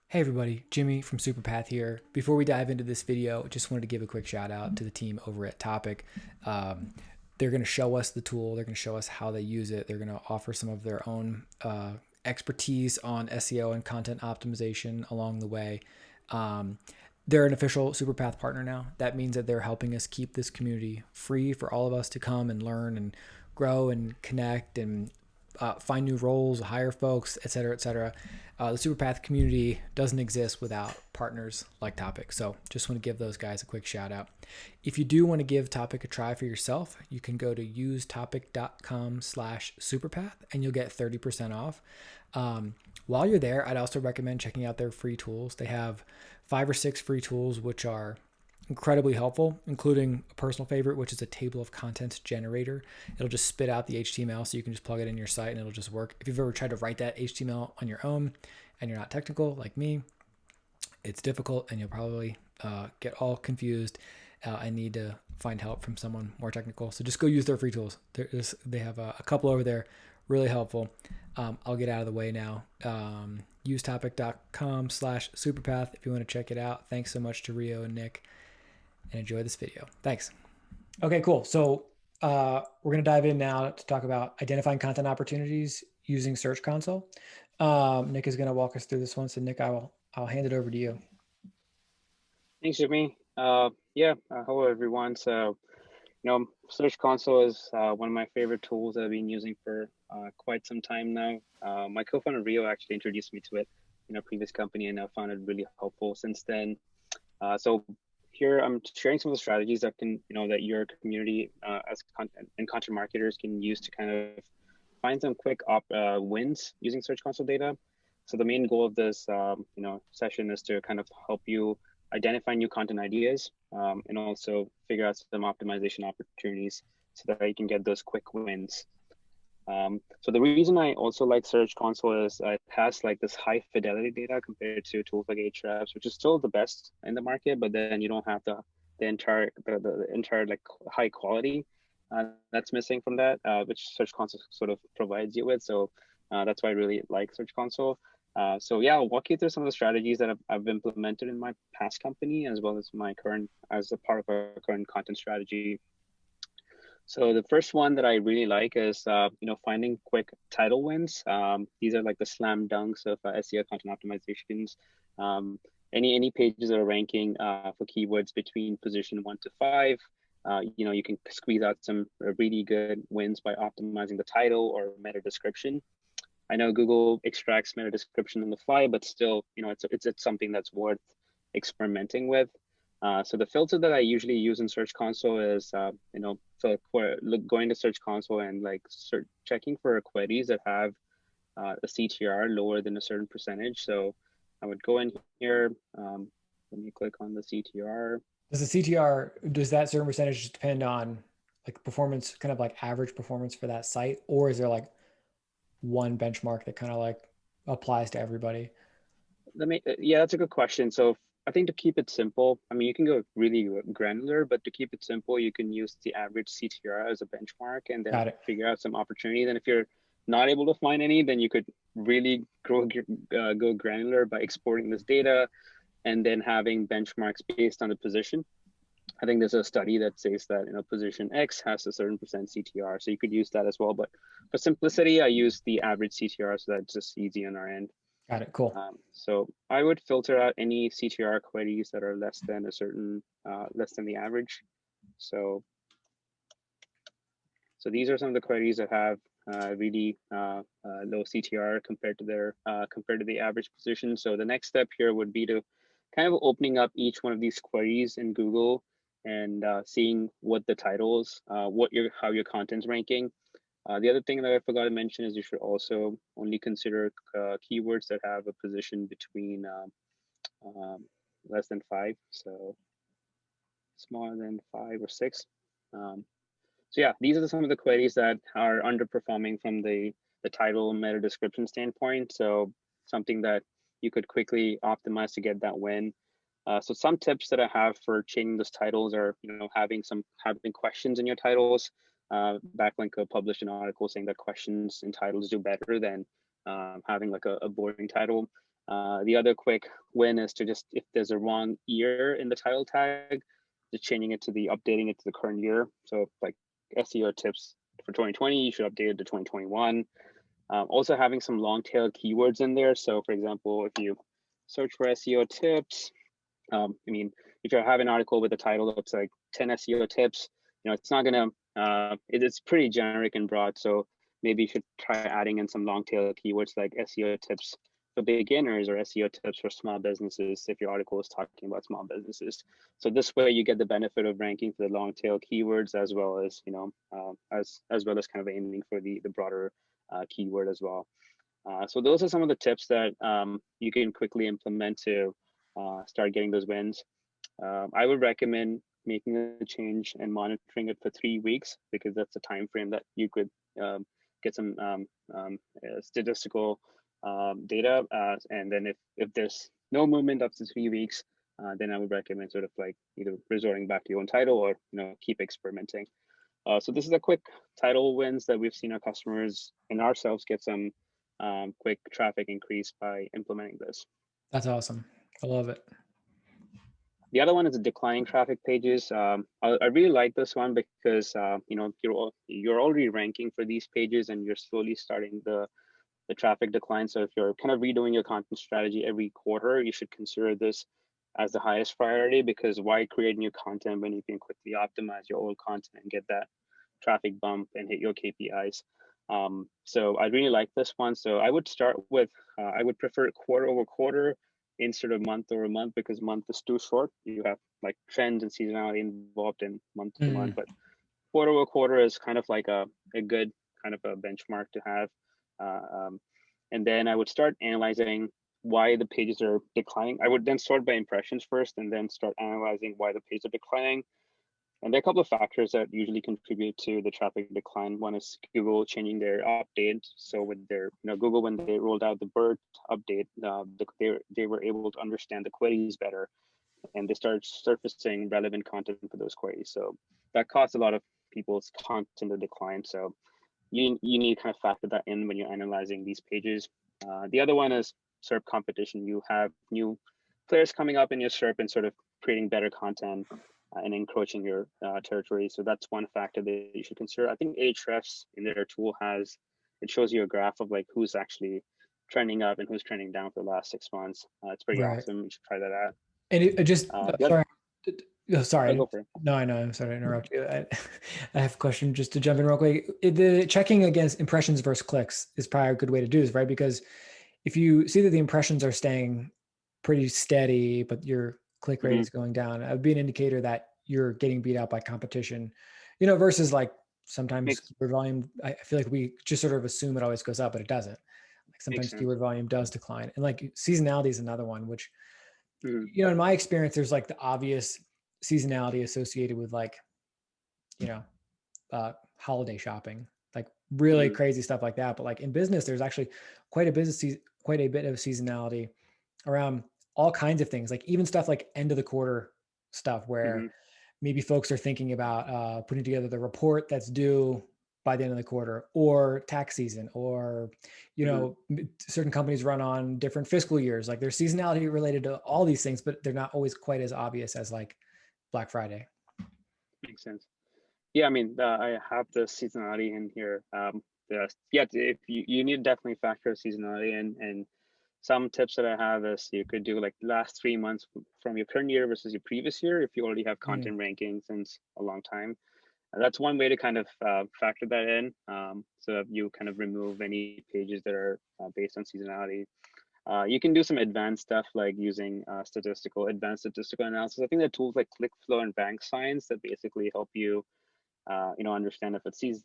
Hey everybody, Jimmy from Superpath here. Before we dive into this video, just wanted to give a quick shout out to the team over at Topic. Um, they're going to show us the tool, they're going to show us how they use it, they're going to offer some of their own expertise on SEO and content optimization along the way. Um, they're an official Superpath partner now. That means that they're helping us keep this community free for all of us to come and learn and grow and connect and find new roles, hire folks, et cetera, et cetera. The Superpath community doesn't exist without partners like Topic. So just want to give those guys a quick shout out. If you do want to give Topic a try for yourself, you can go to usetopic.com/superpath and you'll get 30% off. While you're there, I'd also recommend checking out their free tools. They have 5 or 6 free tools, which are incredibly helpful, including a personal favorite, which is a table of contents generator. It'll just spit out the HTML so you can just plug it in your site and it'll just work. If you've ever tried to write that HTML on your own and you're not technical like me, it's difficult and you'll probably get all confused and need to find help from someone more technical. So just go use their free tools. They have a couple over there, really helpful. I'll get out of the way now. Usetopic.com/superpath if you want to check it out. Thanks so much to Rio and Nick, and enjoy this video. Thanks. Okay, cool. So we're going to dive in now to talk about identifying content opportunities using Search Console. Nick is going to walk us through this one. So Nick, I'll hand it over to you. Thanks, Jimmy. Hello everyone. Search Console is one of my favorite tools that I've been using for quite some time now. My co-founder Rio actually introduced me to it in a previous company, and I found it really helpful since then. So here I'm sharing some of the strategies that that your community as content marketers can use to kind of find some quick wins using Search Console data. So the main goal of this session is to kind of help you identify new content ideas and also figure out some optimization opportunities so that you can get those quick wins. So the reason I also like Search Console is it has like this high fidelity data compared to tools like Ahrefs, which is still the best in the market, but then you don't have the entire like high quality that's missing from that, which Search Console sort of provides you with. So that's why I really like Search Console. I'll walk you through some of the strategies that I've implemented in my past company, as well as my current, as a part of our current content strategy. So the first one that I really like is, finding quick title wins. These are like the slam dunks of SEO content optimizations. Any pages that are ranking for keywords between position 1 to 5. You can squeeze out some really good wins by optimizing the title or meta description. I know Google extracts meta description on the fly, but still, it's something that's worth experimenting with. So the filter that I usually use in Search Console is, going to Search Console and checking for queries that have a CTR lower than a certain percentage. So I would go in here. Let me click on the CTR. Does the CTR, does that certain percentage depend on like performance, kind of like average performance for that site? Or is there like one benchmark that kind of like applies to everybody? That's a good question. So I think to keep it simple, I mean, you can go really granular, but to keep it simple, you can use the average CTR as a benchmark and then Got it. figure out some opportunities. And if you're not able to find any, then you could really go granular by exporting this data and then having benchmarks based on the position. I think there's a study that says that position X has a certain percent CTR, so you could use that as well. But for simplicity, I use the average CTR, so that's just easy on our end. Got it. Cool. So I would filter out any CTR queries that are less than less than the average. So these are some of the queries that have really low CTR compared to the average position. So the next step here would be to kind of opening up each one of these queries in Google and seeing what the titles, how your content's ranking. The other thing that I forgot to mention is you should also only consider keywords that have a position between less than 5, so smaller than 5 or 6. These are some of the queries that are underperforming from the title and meta description standpoint. So something that you could quickly optimize to get that win. So some tips that I have for changing those titles are, having questions in your titles. Backlink published an article saying that questions in titles do better than having like a boring title. The other quick win is to just, if there's a wrong year in the title tag, just changing it to updating it to the current year. So like SEO tips for 2020, you should update it to 2021. Also having some long tail keywords in there. So for example, if you search for SEO tips, I mean, if you have an article with a title that's like 10 SEO tips, it's not gonna, it's pretty generic and broad. So maybe you should try adding in some long tail keywords like SEO tips for beginners or SEO tips for small businesses if your article is talking about small businesses. So this way you get the benefit of ranking for the long tail keywords as well as, as well as kind of aiming for the broader keyword as well. So those are some of the tips that you can quickly implement to start getting those wins. I would recommend making a change and monitoring it for 3 weeks, because that's the time frame that you could get some statistical data. And then if there's no movement up to 3 weeks, then I would recommend sort of like either resorting back to your own title or keep experimenting. So this is a quick title wins that we've seen our customers and ourselves get some quick traffic increase by implementing this. That's awesome. I love it. The other one is the declining traffic pages. I really like this one because you're already ranking for these pages and you're slowly starting the traffic decline. So if you're kind of redoing your content strategy every quarter, you should consider this as the highest priority, because why create new content when you can quickly optimize your old content and get that traffic bump and hit your KPIs. So I really like this one. So I would start with, I would prefer quarter over quarter instead of month over month, because month is too short. You have like trends and seasonality involved in month to month, but quarter over quarter is kind of like a good kind of a benchmark to have. And then I would start analyzing why the pages are declining. I would then sort by impressions first and then start analyzing why the pages are declining. And there are a couple of factors that usually contribute to the traffic decline. One is Google changing their update. So with their, Google, when they rolled out the BERT update, they were able to understand the queries better, and they started surfacing relevant content for those queries. So that caused a lot of people's content to decline. So you need to kind of factor that in when you're analyzing these pages. The other one is SERP competition. You have new players coming up in your SERP and sort of creating better content and encroaching your territory. So that's one factor that you should consider. I think Ahrefs in their tool it shows you a graph of like who's actually trending up and who's trending down for the last 6 months. It's pretty awesome. You should try that out. And it just, sorry. Oh, sorry. Go for it. No, I know. I'm sorry to interrupt you. I have a question just to jump in real quick. The checking against impressions versus clicks is probably a good way to do this, right? Because if you see that the impressions are staying pretty steady, but your click rate is going down, it would be an indicator that you're getting beat out by competition, versus like sometimes keyword volume. I feel like we just sort of assume it always goes up, but it doesn't. Like sometimes keyword volume does decline. And like seasonality is another one, which, in my experience, there's like the obvious seasonality associated with like, holiday shopping, like really crazy stuff like that. But like in business, there's actually quite a bit of seasonality around all kinds of things, like even stuff like end of the quarter stuff where maybe folks are thinking about putting together the report that's due by the end of the quarter, or tax season, or certain companies run on different fiscal years. Like there's seasonality related to all these things, but they're not always quite as obvious as like Black Friday. Makes sense. Yeah, I mean, I have the seasonality in here. If you need to definitely factor seasonality in, and some tips that I have is you could do like the last 3 months from your current year versus your previous year if you already have content ranking since a long time. That's one way to kind of factor that in, so that you kind of remove any pages that are based on seasonality. You can do some advanced stuff like using advanced statistical analysis. I think there are tools like ClickFlow and Rank Science that basically help you, understand if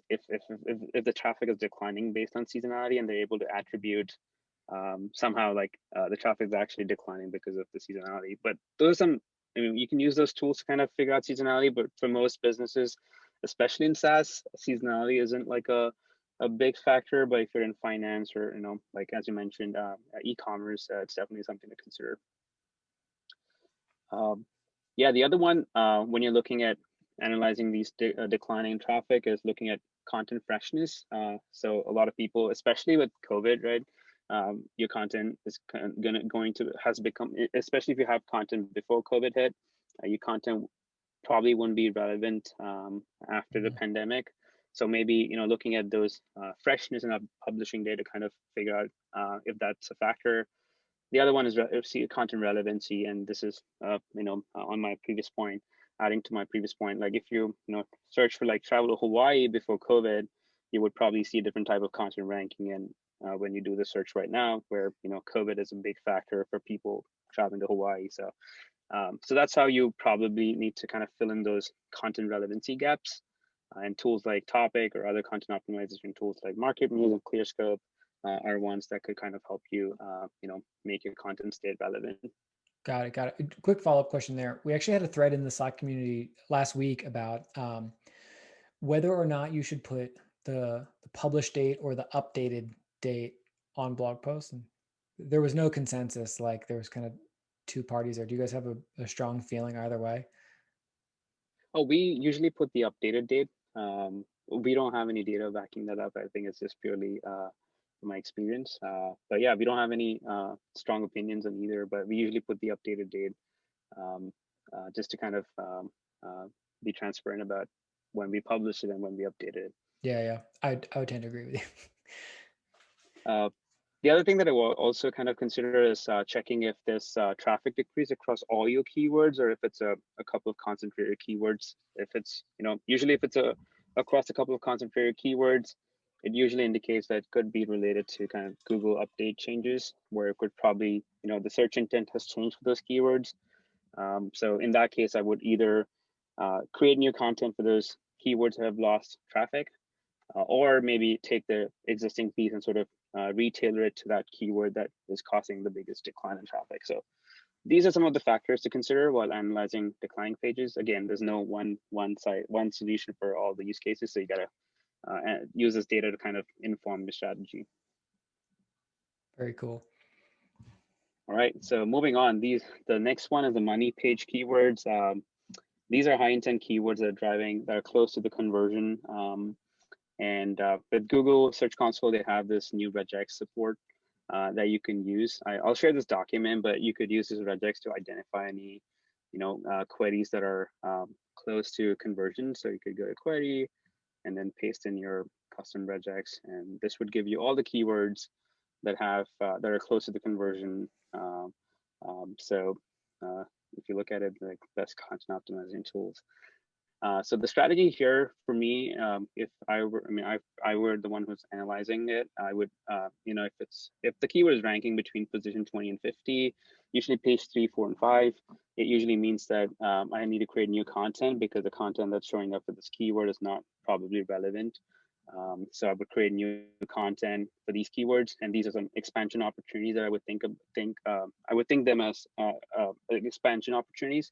if the traffic is declining based on seasonality, and they're able to attribute somehow like the traffic is actually declining because of the seasonality. But you can use those tools to kind of figure out seasonality. But for most businesses, especially in SaaS, seasonality isn't like a big factor. But if you're in finance or like as you mentioned, e-commerce, it's definitely something to consider. The other one, when you're looking at analyzing these declining traffic, is looking at content freshness. So a lot of people, especially with COVID, right? your content is going to has become, especially if you have content before COVID hit, your content probably wouldn't be relevant after the pandemic. So maybe, looking at those freshness in our publishing data, kind of figure out if that's a factor. The other one is content relevancy, and this is on my previous point, adding to my previous point. Like if you search for like travel to Hawaii before COVID, you would probably see a different type of content ranking. And when you do the search right now, where COVID is a big factor for people traveling to Hawaii, so that's how you probably need to kind of fill in those content relevancy gaps. And tools like Topic or other content optimization tools like Market Muse and ClearScope are ones that could kind of help you, make your content stay relevant. Got it. Got it. Quick follow-up question there. We actually had a thread in the Slack community last week about whether or not you should put the published date or the updated date on blog posts. And there was no consensus. Like there was kind of two parties there. Do you guys have a strong feeling either way? Oh, we usually put the updated date. We don't have any data backing that up. I think it's just purely my experience. But yeah, we don't have any strong opinions on either, but we usually put the updated date just to kind of be transparent about when we publish it and when we update it. Yeah. I would tend to agree with you. The other thing that I will also kind of consider is checking if there's traffic decrease across all your keywords, or if it's a couple of concentrated keywords. If it's, usually if it's across a couple of concentrated keywords, it usually indicates that it could be related to kind of Google update changes, where it could probably, the search intent has changed for those keywords. So in that case, I would either create new content for those keywords that have lost traffic, or maybe take the existing piece and sort of retailer it to that keyword that is causing the biggest decline in traffic. So these are some of the factors to consider while analyzing declining pages. Again, there's no one solution for all the use cases. So you gotta use this data to kind of inform your strategy. Very cool. All right, so moving on, the next one is the money page keywords. These are high intent keywords that are close to the conversion. And with Google Search Console, they have this new regex support that you can use. I'll share this document, but you could use this regex to identify any, queries that are close to conversion. So you could go to query and then paste in your custom regex, and this would give you all the keywords that have that are close to the conversion. So if you look at it, like best content optimizing tools. So the strategy here for me, if I were the one who's analyzing it, I would, if the keyword is ranking between position 20 and 50, usually page 3, 4, and 5, it usually means that I need to create new content because the content that's showing up for this keyword is not probably relevant. So I would create new content for these keywords, and these are some expansion opportunities that I would I would think them as expansion opportunities.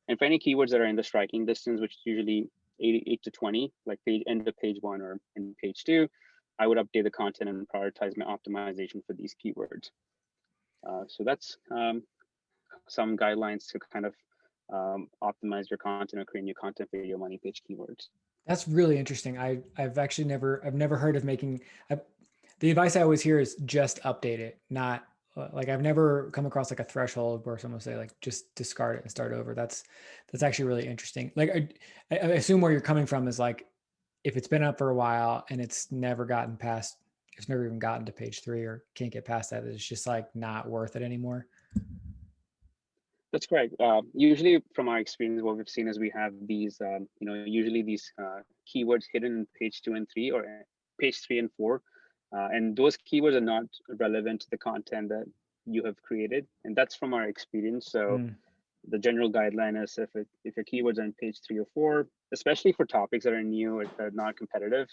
And for any keywords that are in the striking distance, which is usually 8 to 20, like end of page 1 or in page 2, I would update the content and prioritize my optimization for these keywords. So that's some guidelines to kind of optimize your content or create new content for your money page keywords. That's really interesting. I've actually never heard of making, the advice I always hear is just update it, not like I've never come across like a threshold where someone will say like just discard it and start over. That's actually really interesting. Like I assume where you're coming from is like if it's been up for a while and it's never even gotten to page 3 or can't get past that, it's just like not worth it anymore. That's correct. Usually from our experience, what we've seen is we have these, usually these keywords hidden in page 2 and 3 or page 3 and 4. And those keywords are not relevant to the content that you have created. And that's from our experience. So the general guideline is if your keywords are on page 3 or 4, especially for topics that are new or that are not competitive,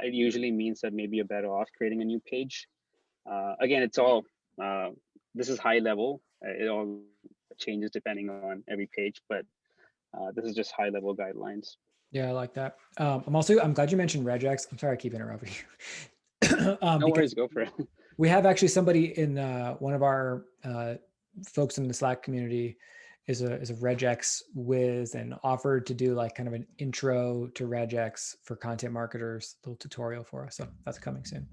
it usually means that maybe you're better off creating a new page. Again, it's all, this is high level. It all changes depending on every page, but this is just high level guidelines. Yeah, I like that. I'm glad you mentioned regex. I'm sorry, I keep interrupting you. No worries, go for it. We have actually somebody in one of our folks in the Slack community is a regex whiz and offered to do like kind of an intro to regex for content marketers, little tutorial for us. So that's coming soon.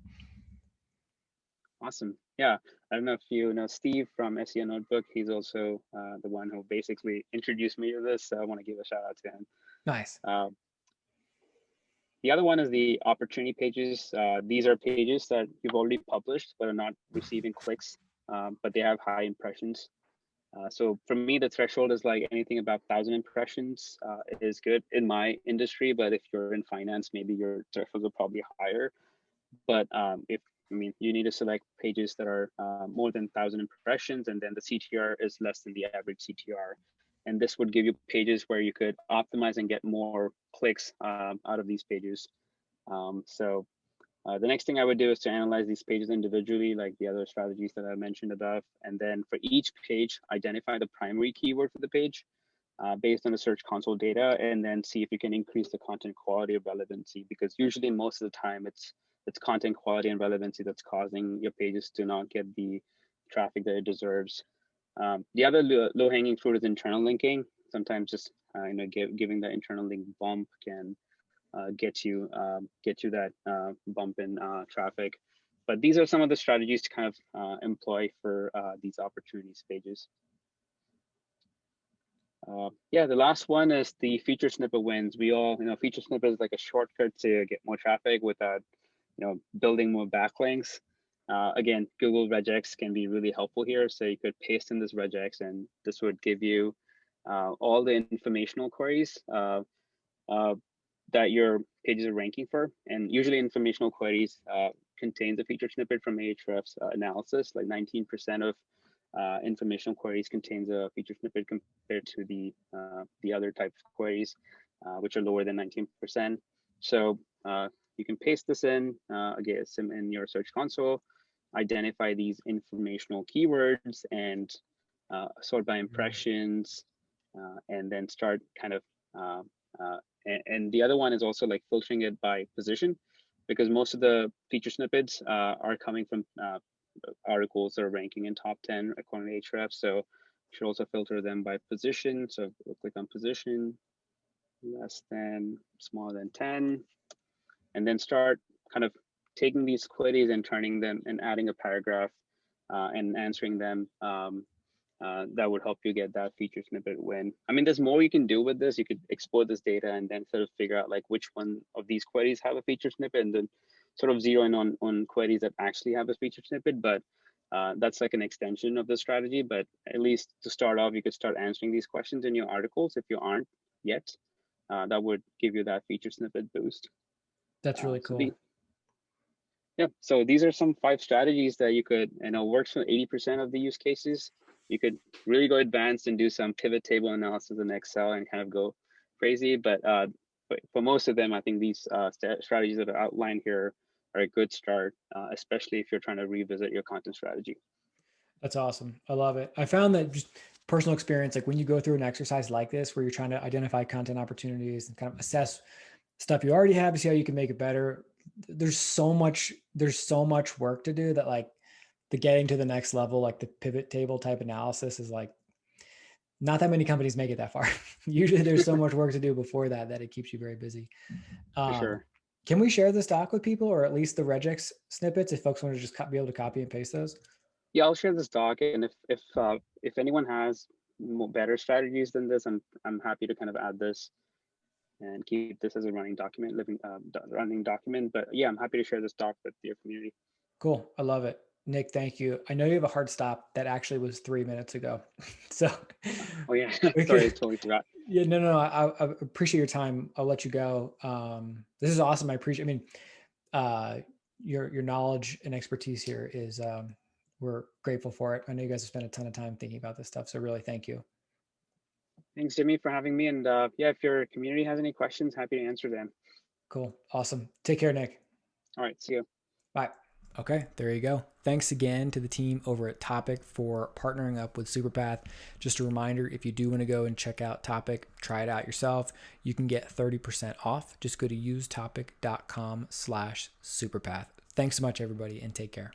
Awesome. Yeah. I don't know if you know Steve from SEO Notebook. He's also the one who basically introduced me to this. So I want to give a shout out to him. Nice. Uh, the other one is the opportunity pages. These are pages that you've already published but are not receiving clicks, but they have high impressions. So for me, the threshold is like anything about 1,000 impressions is good in my industry. But if you're in finance, maybe your thresholds are probably higher. But if I mean, you need to select pages that are more than 1,000 impressions, and then the CTR is less than the average CTR. And this would give you pages where you could optimize and get more clicks out of these pages. So the next thing I would do is to analyze these pages individually, like the other strategies that I mentioned above. And then for each page, identify the primary keyword for the page based on the Search Console data, and then see if you can increase the content quality or relevancy, because usually most of the time it's content quality and relevancy that's causing your pages to not get the traffic that it deserves. The other low-hanging fruit is internal linking. Sometimes just giving the internal link bump can get you that bump in traffic. But these are some of the strategies to kind of employ for these opportunities pages. Yeah, the last one is the feature snippet wins. We all, feature snippet is like a shortcut to get more traffic without, building more backlinks. Again, Google Regex can be really helpful here. So you could paste in this Regex, and this would give you all the informational queries that your pages are ranking for. And usually informational queries contains a feature snippet from Ahrefs analysis. Like 19% of informational queries contains a feature snippet compared to the other type of queries, which are lower than 19%. So you can paste this in, again, in your Search Console, identify these informational keywords and sort by impressions, and then start kind of and the other one is also like filtering it by position, because most of the feature snippets are coming from articles that are ranking in top 10 according to Ahrefs. So you should also filter them by position. So we'll click on position, less than, smaller than 10, and then start kind of taking these queries and turning them and adding a paragraph and answering them. That would help you get that feature snippet win. I mean, there's more you can do with this. You could export this data and then sort of figure out like which one of these queries have a feature snippet, and then sort of zero in on queries that actually have a feature snippet. But that's like an extension of the strategy. But at least to start off, you could start answering these questions in your articles if you aren't yet. That would give you that feature snippet boost. That's really cool. Yeah, so these are some 5 strategies that you could, works for 80% of the use cases. You could really go advanced and do some pivot table analysis in Excel and kind of go crazy. But for most of them, I think these strategies that are outlined here are a good start, especially if you're trying to revisit your content strategy. That's awesome. I love it. I found that just personal experience, like when you go through an exercise like this, where you're trying to identify content opportunities and kind of assess stuff you already have to see how you can make it better. There's so much work to do that like the getting to the next level, like the pivot table type analysis is like, not that many companies make it that far. Usually there's so much work to do before that it keeps you very busy. For sure. Can we share this doc with people, or at least the Regex snippets if folks want to just be able to copy and paste those? Yeah, I'll share this doc, and if anyone has better strategies than this, I'm happy to kind of add this and keep this as a running document, running document. But yeah, I'm happy to share this doc with your community. Cool. I love it. Nick, thank you. I know you have a hard stop. That actually was 3 minutes ago. So oh yeah, sorry, I totally forgot. Yeah, no. I appreciate your time. I'll let you go. This is awesome. I appreciate, your knowledge and expertise here is, we're grateful for it. I know you guys have spent a ton of time thinking about this stuff. So really, thank you. Thanks, Jimmy, for having me. And yeah, if your community has any questions, happy to answer them. Cool. Awesome. Take care, Nick. All right. See you. Bye. Okay, there you go. Thanks again to the team over at Topic for partnering up with Superpath. Just a reminder, if you do want to go and check out Topic, try it out yourself, you can get 30% off. Just go to usetopic.com/superpath. Thanks so much, everybody, and take care.